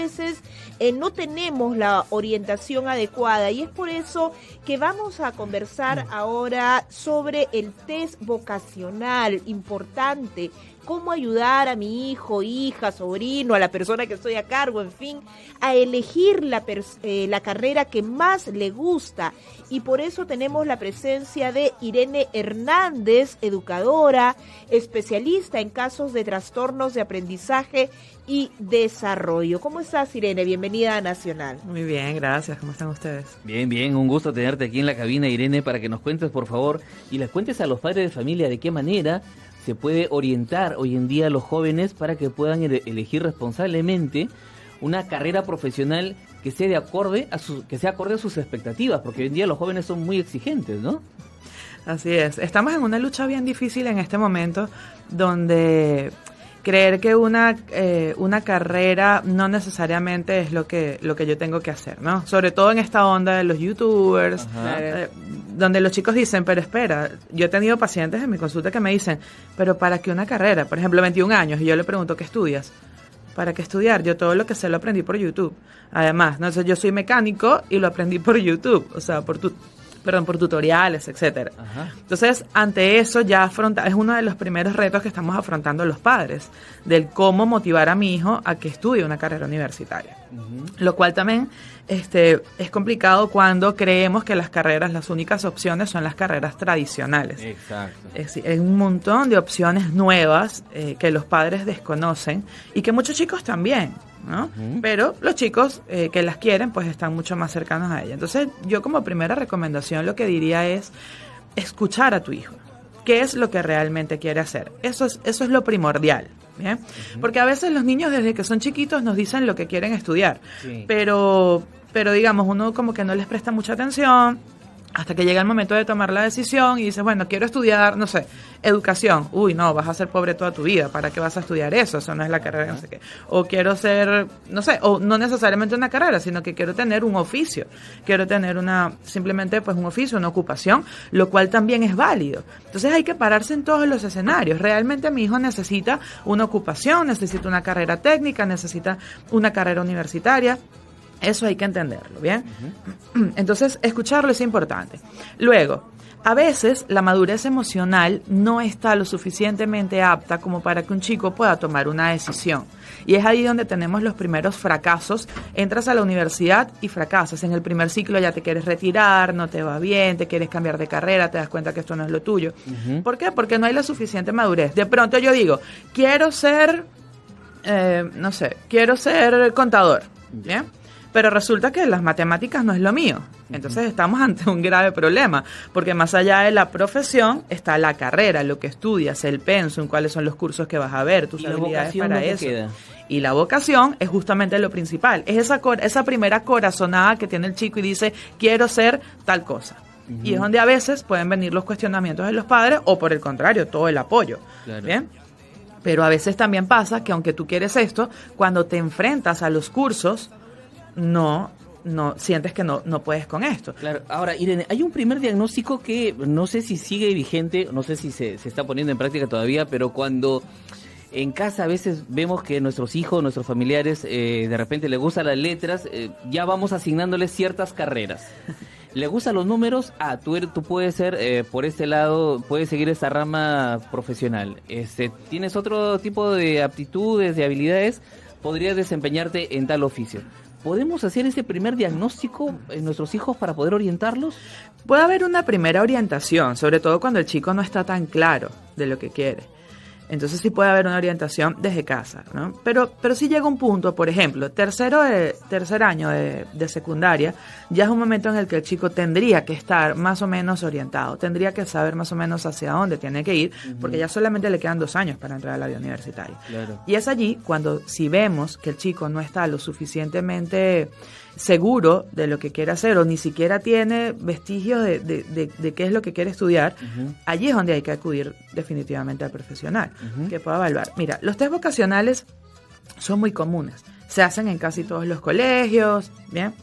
veces no tenemos la orientación adecuada y es por eso que vamos a conversar ahora sobre el test vocacional, importante, cómo ayudar a mi hijo, hija, sobrino, a la persona que estoy a cargo, en fin, a elegir la carrera que más le gusta. Y por eso tenemos la presencia de Irene Hernández, educadora, especialista en casos de trastornos de aprendizaje y desarrollo. ¿Cómo estás, Irene? Bienvenida a Nacional. Muy bien, gracias. ¿Cómo están ustedes? Bien, bien. Un gusto tenerte aquí en la cabina, Irene, para que nos cuentes, por favor, y les cuentes a los padres de familia de qué manera se puede orientar hoy en día a los jóvenes para que puedan elegir responsablemente una carrera profesional que sea acorde a sus expectativas, porque hoy en día los jóvenes son muy exigentes, ¿no? Así es. Estamos en una lucha bien difícil en este momento, donde creer que una carrera no necesariamente es lo que yo tengo que hacer, ¿no? Sobre todo en esta onda de los youtubers, donde los chicos dicen, pero espera, yo he tenido pacientes en mi consulta que me dicen, pero ¿para qué una carrera? Por ejemplo, 21 años, y yo le pregunto, ¿qué estudias? ¿Para qué estudiar? Yo todo lo que sé lo aprendí por YouTube. Además, no sé, yo soy mecánico y lo aprendí por YouTube, o sea, por tutoriales, etcétera. Ajá. Entonces, ante eso ya es uno de los primeros retos que estamos afrontando los padres, del cómo motivar a mi hijo a que estudie una carrera universitaria. Uh-huh. Lo cual también es complicado cuando creemos que las únicas opciones son las carreras tradicionales. Exacto. Hay un montón de opciones nuevas que los padres desconocen y que muchos chicos también, ¿no? Uh-huh. Pero los chicos que las quieren pues están mucho más cercanos a ella. Entonces yo como primera recomendación lo que diría es escuchar a tu hijo. ¿Qué es lo que realmente quiere hacer? Eso es lo primordial, ¿bien? Uh-huh. Porque a veces los niños desde que son chiquitos nos dicen lo que quieren estudiar, sí. pero digamos uno como que no les presta mucha atención hasta que llega el momento de tomar la decisión y dices, bueno, quiero estudiar, no sé, educación. Uy, no, vas a ser pobre toda tu vida. ¿Para qué vas a estudiar eso? Eso no es la carrera, no sé qué. O quiero ser, no sé, o no necesariamente una carrera, sino que quiero tener un oficio. Quiero tener simplemente pues un oficio, una ocupación, lo cual también es válido. Entonces hay que pararse en todos los escenarios. Realmente mi hijo necesita una ocupación, necesita una carrera técnica, necesita una carrera universitaria. Eso hay que entenderlo, ¿bien? Uh-huh. Entonces, escucharlo es importante. Luego, a veces la madurez emocional no está lo suficientemente apta como para que un chico pueda tomar una decisión. Y es ahí donde tenemos los primeros fracasos. Entras a la universidad y fracasas. En el primer ciclo ya te quieres retirar, no te va bien, te quieres cambiar de carrera, te das cuenta que esto no es lo tuyo. Uh-huh. ¿Por qué? Porque no hay la suficiente madurez. De pronto yo digo, quiero ser contador, ¿bien? Pero resulta que las matemáticas no es lo mío. Entonces estamos ante un grave problema, porque más allá de la profesión está la carrera, lo que estudias, el pensum, cuáles son los cursos que vas a ver, tus habilidades para eso. Y la vocación es justamente lo principal. Es esa primera corazonada que tiene el chico y dice, quiero ser tal cosa. Uh-huh. Y es donde a veces pueden venir los cuestionamientos de los padres o por el contrario, todo el apoyo. Claro. ¿Bien? Pero a veces también pasa que aunque tú quieres esto, cuando te enfrentas a los cursos, no sientes que no puedes con esto. Claro. Ahora, Irene, hay un primer diagnóstico que no sé si sigue vigente, no sé si se está poniendo en práctica todavía, pero cuando en casa a veces vemos que nuestros hijos, nuestros familiares, de repente les gustan las letras, ya vamos asignándoles ciertas carreras. ¿Le gustan los números? Tú puedes ser, por este lado, puedes seguir esta rama profesional. ¿Tienes otro tipo de aptitudes, de habilidades? Podrías desempeñarte en tal oficio. ¿Podemos hacer ese primer diagnóstico en nuestros hijos para poder orientarlos? Puede haber una primera orientación, sobre todo cuando el chico no está tan claro de lo que quiere. Entonces sí puede haber una orientación desde casa, ¿no? Pero sí llega un punto, por ejemplo, tercer año de secundaria, ya es un momento en el que el chico tendría que estar más o menos orientado, tendría que saber más o menos hacia dónde tiene que ir, uh-huh. porque ya solamente le quedan 2 años para entrar a la vida universitaria. Claro. Y es allí cuando si vemos que el chico no está lo suficientemente seguro de lo que quiere hacer o ni siquiera tiene vestigios de qué es lo que quiere estudiar, uh-huh. allí es donde hay que acudir definitivamente al profesional, uh-huh. que pueda evaluar. Mira, los test vocacionales son muy comunes, se hacen en casi todos los colegios, ¿bien?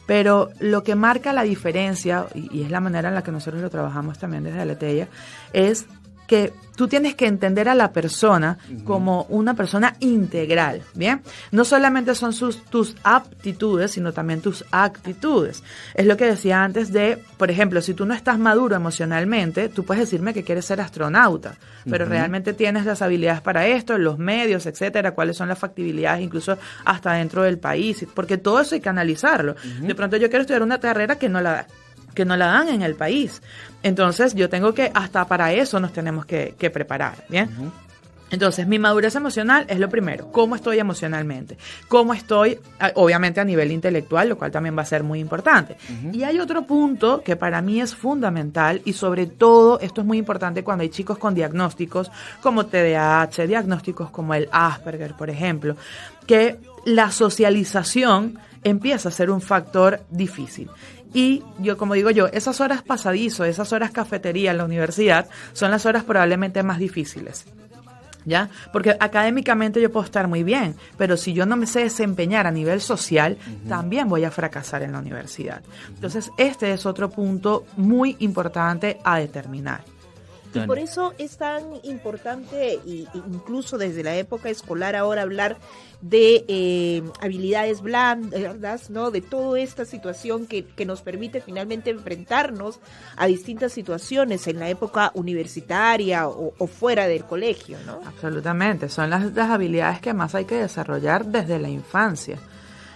Pero lo que marca la diferencia, y es la manera en la que nosotros lo trabajamos también desde Aleteia, es que tú tienes que entender a la persona como una persona integral, ¿bien? No solamente son tus aptitudes, sino también tus actitudes. Es lo que decía antes de, por ejemplo, si tú no estás maduro emocionalmente, tú puedes decirme que quieres ser astronauta, pero realmente tienes las habilidades para esto, los medios, etcétera, cuáles son las factibilidades, incluso hasta dentro del país, porque todo eso hay que analizarlo. De pronto yo quiero estudiar una carrera que no la dan en el país. Entonces yo tengo que, hasta para eso nos tenemos que preparar, ¿bien? Entonces mi madurez emocional es lo primero. ¿Cómo estoy emocionalmente? ¿Cómo estoy, obviamente, a nivel intelectual, lo cual también va a ser muy importante? Y hay otro punto que para mí es fundamental y sobre todo esto es muy importante cuando hay chicos con diagnósticos como TDAH, diagnósticos como el Asperger, por ejemplo, que la socialización empieza a ser un factor difícil. Y yo, como digo yo, esas horas pasadizo, esas horas cafetería en la universidad son las horas probablemente más difíciles, ¿ya? Porque académicamente yo puedo estar muy bien, pero si yo no me sé desempeñar a nivel social, también voy a fracasar en la universidad. Entonces, este es otro punto muy importante a determinar. Y por eso es tan importante, incluso desde la época escolar, ahora hablar de habilidades blandas, ¿no? De toda esta situación que nos permite finalmente enfrentarnos a distintas situaciones en la época universitaria o fuera del colegio, ¿no? Absolutamente, son las habilidades que más hay que desarrollar desde la infancia,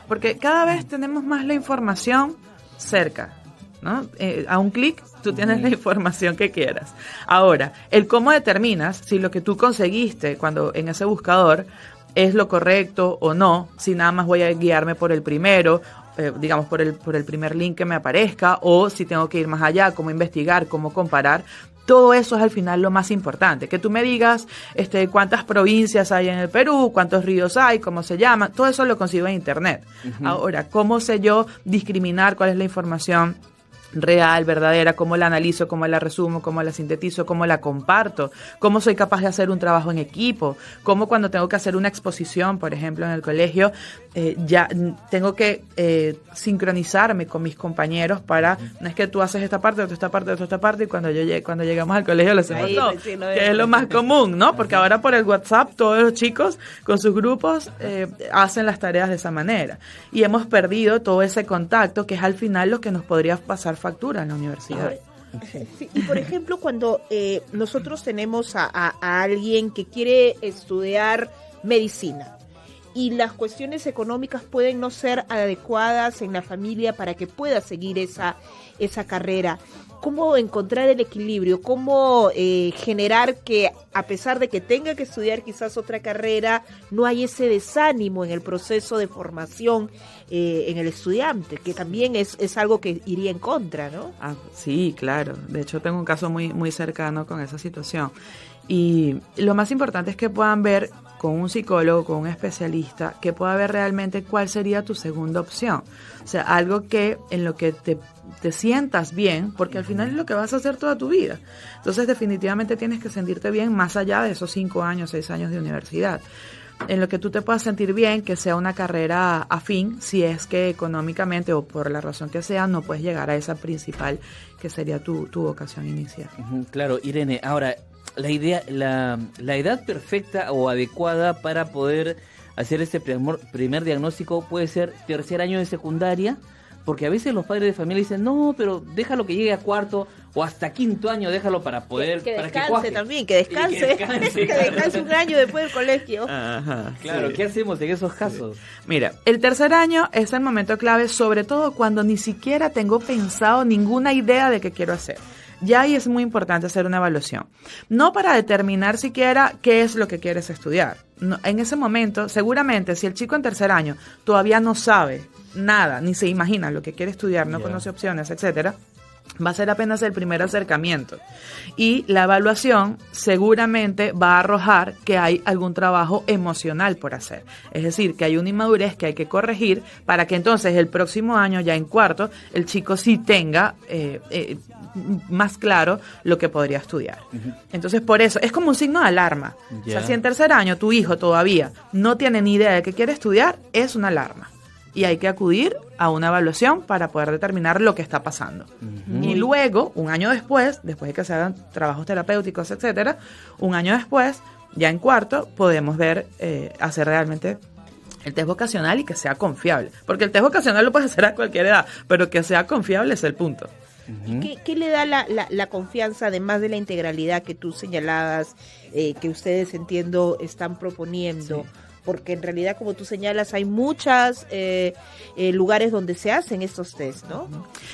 porque cada vez tenemos más la información cerca, ¿no? A un clic tú tienes la información que quieras. Ahora, el cómo determinas si lo que tú conseguiste cuando en ese buscador es lo correcto o no, si nada más voy a guiarme por el primero, digamos por el primer link que me aparezca, o si tengo que ir más allá, cómo investigar, cómo comparar. Todo eso es al final lo más importante, que tú me digas cuántas provincias hay en el Perú, cuántos ríos hay, cómo se llaman, todo eso lo consigo en internet. Ahora, ¿cómo sé yo discriminar cuál es la información real, verdadera, cómo la analizo, cómo la resumo, cómo la sintetizo, cómo la comparto, cómo soy capaz de hacer un trabajo en equipo, cómo cuando tengo que hacer una exposición, por ejemplo, en el colegio, ya tengo que sincronizarme con mis compañeros para, no es que tú haces esta parte, otra esta parte, otra esta parte, y cuando llegamos al colegio lo hacemos todo, que es lo más común, ¿no? Porque ahora por el WhatsApp todos los chicos con sus grupos hacen las tareas de esa manera, y hemos perdido todo ese contacto que es al final lo que nos podría pasar factura en la universidad. Sí, y por ejemplo, cuando nosotros tenemos a alguien que quiere estudiar medicina y las cuestiones económicas pueden no ser adecuadas en la familia para que pueda seguir esa carrera, ¿cómo encontrar el equilibrio? ¿Cómo generar que, a pesar de que tenga que estudiar quizás otra carrera, no hay ese desánimo en el proceso de formación en el estudiante, que también es algo que iría en contra, ¿no? Sí, claro. De hecho, tengo un caso muy, muy cercano con esa situación. Y lo más importante es que puedan ver con un psicólogo, con un especialista, que pueda ver realmente cuál sería tu segunda opción. O sea, algo que en lo que te sientas bien, porque al final es lo que vas a hacer toda tu vida. Entonces, definitivamente tienes que sentirte bien más allá de esos 5 años, 6 años de universidad. En lo que tú te puedas sentir bien, que sea una carrera afín, si es que económicamente o por la razón que sea, no puedes llegar a esa principal que sería tu vocación inicial. Claro, Irene, ahora, la edad perfecta o adecuada para poder hacer este primer diagnóstico puede ser tercer año de secundaria, porque a veces los padres de familia dicen, no, pero déjalo que llegue a cuarto o hasta quinto año, déjalo para poder... Que para descanse también, que descanse un año después del colegio. Ajá, claro, sí. ¿Qué hacemos en esos casos? Mira, el tercer año es el momento clave, sobre todo cuando ni siquiera tengo pensado ninguna idea de qué quiero hacer. Ya ahí es muy importante hacer una evaluación. No para determinar siquiera qué es lo que quieres estudiar. No, en ese momento, seguramente, si el chico en tercer año todavía no sabe nada, ni se imagina lo que quiere estudiar, no conoce opciones, etcétera, va a ser apenas el primer acercamiento. Y la evaluación seguramente va a arrojar que hay algún trabajo emocional por hacer. Es decir, que hay una inmadurez que hay que corregir para que entonces el próximo año, ya en cuarto, el chico sí tenga más claro lo que podría estudiar. Entonces, por eso, es como un signo de alarma. O sea, si en tercer año tu hijo todavía no tiene ni idea de qué quiere estudiar, es una alarma. Y hay que acudir a una evaluación para poder determinar lo que está pasando. Y luego, un año después de que se hagan trabajos terapéuticos, etcétera, un año después, ya en cuarto, podemos ver, hacer realmente el test vocacional y que sea confiable. Porque el test vocacional lo puedes hacer a cualquier edad, pero que sea confiable es el punto. ¿Qué le da la confianza, además de la integralidad que tú señalabas, que ustedes, entiendo, están proponiendo? Sí. Porque en realidad, como tú señalas, hay muchos lugares donde se hacen estos test, ¿no?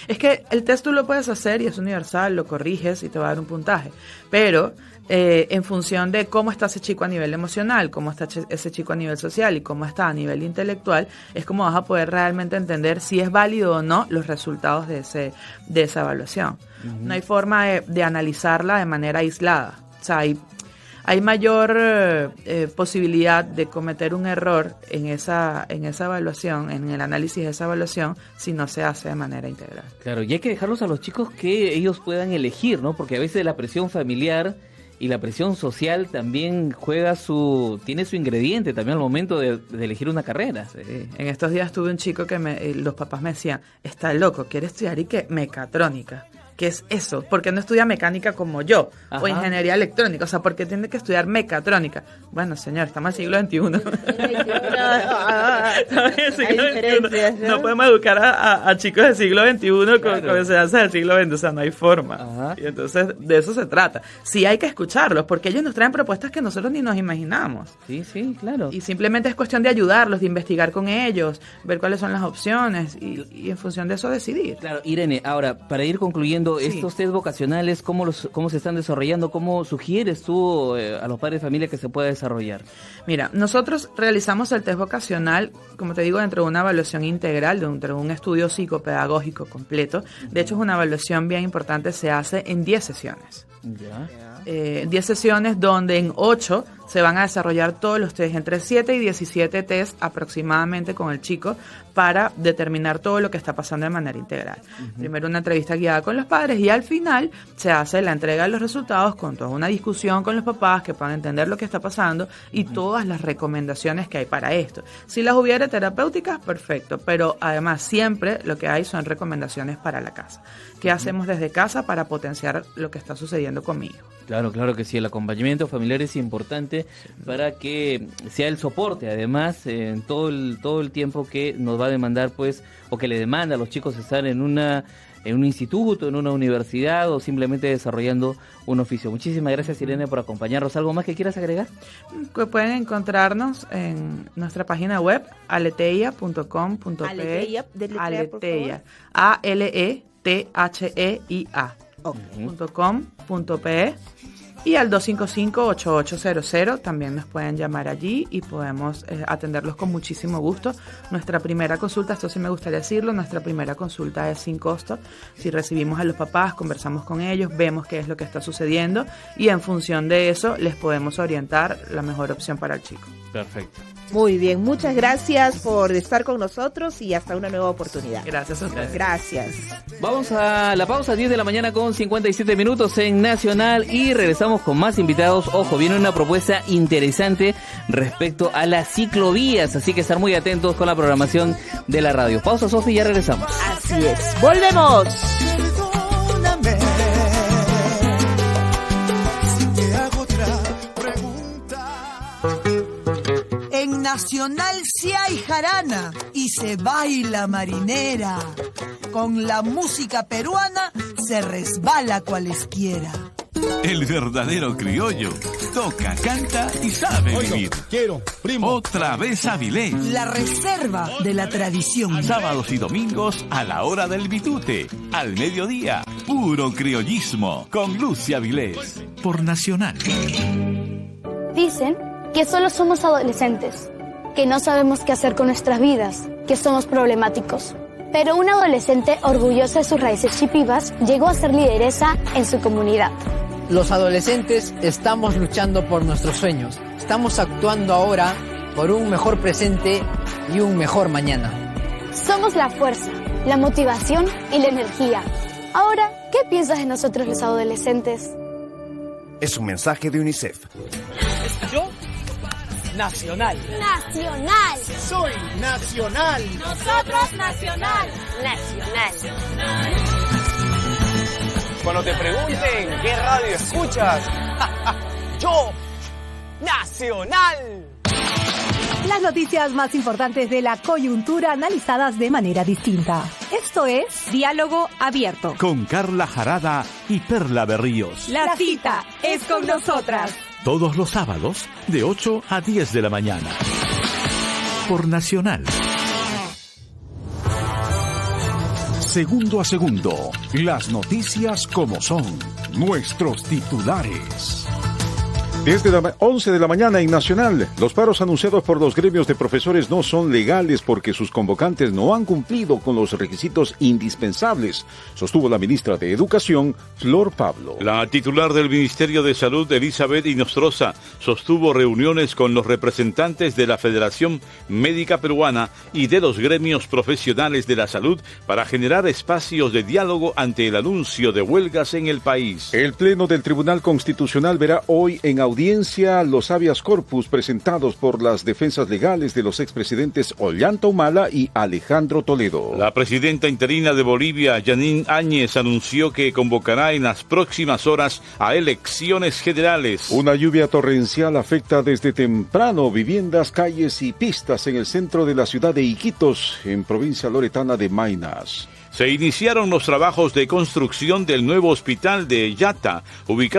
Es que el test tú lo puedes hacer y es universal, lo corriges y te va a dar un puntaje, pero en función de cómo está ese chico a nivel emocional, cómo está ese chico a nivel social y cómo está a nivel intelectual, es como vas a poder realmente entender si es válido o no los resultados de esa evaluación. No hay forma de analizarla de manera aislada. O sea, hay mayor posibilidad de cometer un error en esa evaluación, en el análisis de esa evaluación, si no se hace de manera integral. Claro, y hay que dejarlos a los chicos que ellos puedan elegir, ¿no? Porque a veces la presión familiar y la presión social también tiene su ingrediente también al momento de elegir una carrera. Sí. En estos días tuve un chico que los papás me decían, está loco, quiere estudiar mecatrónica. ¿Qué es eso? ¿Por qué no estudia mecánica como yo? Ajá. O ingeniería electrónica. O sea, ¿por qué tiene que estudiar mecatrónica? Bueno, señor, estamos en el siglo XXI. No podemos educar a chicos del siglo XXI con enseñanzas del siglo XX. O sea, no hay forma. Ajá. Y entonces, de eso se trata. Sí hay que escucharlos, porque ellos nos traen propuestas que nosotros ni nos imaginamos. Sí, sí, claro. Y simplemente es cuestión de ayudarlos, de investigar con ellos, ver cuáles son las opciones y en función de eso decidir. Claro, Irene, ahora, para ir concluyendo, estos test vocacionales, ¿cómo se están desarrollando? ¿Cómo sugieres tú a los padres de familia que se pueda desarrollar? Mira, nosotros realizamos el test vocacional, como te digo, dentro de una evaluación integral, dentro de un estudio psicopedagógico completo. De hecho, es una evaluación bien importante, se hace en 10 sesiones. Ya. 10 sesiones donde en 8 se van a desarrollar todos los test, entre 7 y 17 test aproximadamente con el chico para determinar todo lo que está pasando de manera integral. Primero una entrevista guiada con los padres y al final se hace la entrega de los resultados con toda una discusión con los papás que puedan entender lo que está pasando y todas las recomendaciones que hay para esto. Si las hubiera terapéuticas, perfecto, pero además siempre lo que hay son recomendaciones para la casa. ¿Qué hacemos desde casa para potenciar lo que está sucediendo con mi hijo? Claro, claro que sí, el acompañamiento familiar es importante para que sea el soporte, además, en todo el tiempo que nos va a demandar, pues, o que le demanda a los chicos estar en un instituto, en una universidad o simplemente desarrollando un oficio. Muchísimas gracias, Irene, por acompañarnos. ¿Algo más que quieras agregar? Que pueden encontrarnos en nuestra página web, aleteia.com.pe. Aleteia, Aleteia, ALETHEIA. .com.pe y al 255-8800 también nos pueden llamar allí y podemos atenderlos con muchísimo gusto. Nuestra primera consulta, esto sí me gustaría decirlo, nuestra primera consulta es sin costo. Si recibimos a los papás, conversamos con ellos, vemos qué es lo que está sucediendo y en función de eso les podemos orientar la mejor opción para el chico. Perfecto. Muy bien, muchas gracias por estar con nosotros y hasta una nueva oportunidad. Gracias a ustedes. Gracias. Vamos a la pausa, 10 de la mañana con 57 minutos en Nacional y regresamos con más invitados. Ojo, viene una propuesta interesante respecto a las ciclovías, así que estar muy atentos con la programación de la radio. Pausa, Sofi, y ya regresamos. Así es, volvemos. En Nacional sí hay jarana y se baila marinera. Con la música peruana se resbala cualesquiera. El verdadero criollo toca, canta y sabe vivir. Quiero, primo. Otra vez Avilés. La reserva de la tradición. Sábados y domingos a la hora del bitute. Al mediodía, puro criollismo con Lucia Avilés. Por Nacional. Dicen que solo somos adolescentes, que no sabemos qué hacer con nuestras vidas, que somos problemáticos. Pero una adolescente orgullosa de sus raíces chipivas llegó a ser lideresa en su comunidad. Los adolescentes estamos luchando por nuestros sueños. Estamos actuando ahora por un mejor presente y un mejor mañana. Somos la fuerza, la motivación y la energía. Ahora, ¿qué piensas de nosotros los adolescentes? Es un mensaje de UNICEF. nacional. Nacional. Soy nacional. Nosotros nacional. Nacional. Cuando te pregunten qué radio escuchas, yo, nacional. Las noticias más importantes de la coyuntura analizadas de manera distinta. Esto es Diálogo Abierto. Con Carla Jarada y Perla Berríos. La cita es con nosotras. Todos los sábados, de 8 a 10 de la mañana. Por Nacional. Segundo a segundo, las noticias como son, nuestros titulares. Desde las 11 de la mañana en Nacional, los paros anunciados por los gremios de profesores no son legales porque sus convocantes no han cumplido con los requisitos indispensables, sostuvo la ministra de Educación, Flor Pablo. La titular del Ministerio de Salud, Elizabeth Inostroza, sostuvo reuniones con los representantes de la Federación Médica Peruana y de los gremios profesionales de la salud para generar espacios de diálogo ante el anuncio de huelgas en el país. El Pleno del Tribunal Constitucional verá hoy en audiencia los habeas corpus presentados por las defensas legales de los expresidentes Ollanta Humala y Alejandro Toledo. La presidenta interina de Bolivia, Janine Áñez, anunció que convocará en las próximas horas a elecciones generales. Una lluvia torrencial afecta desde temprano viviendas, calles y pistas en el centro de la ciudad de Iquitos, en provincia loretana de Maynas. Se iniciaron los trabajos de construcción del nuevo hospital de Yata, ubicado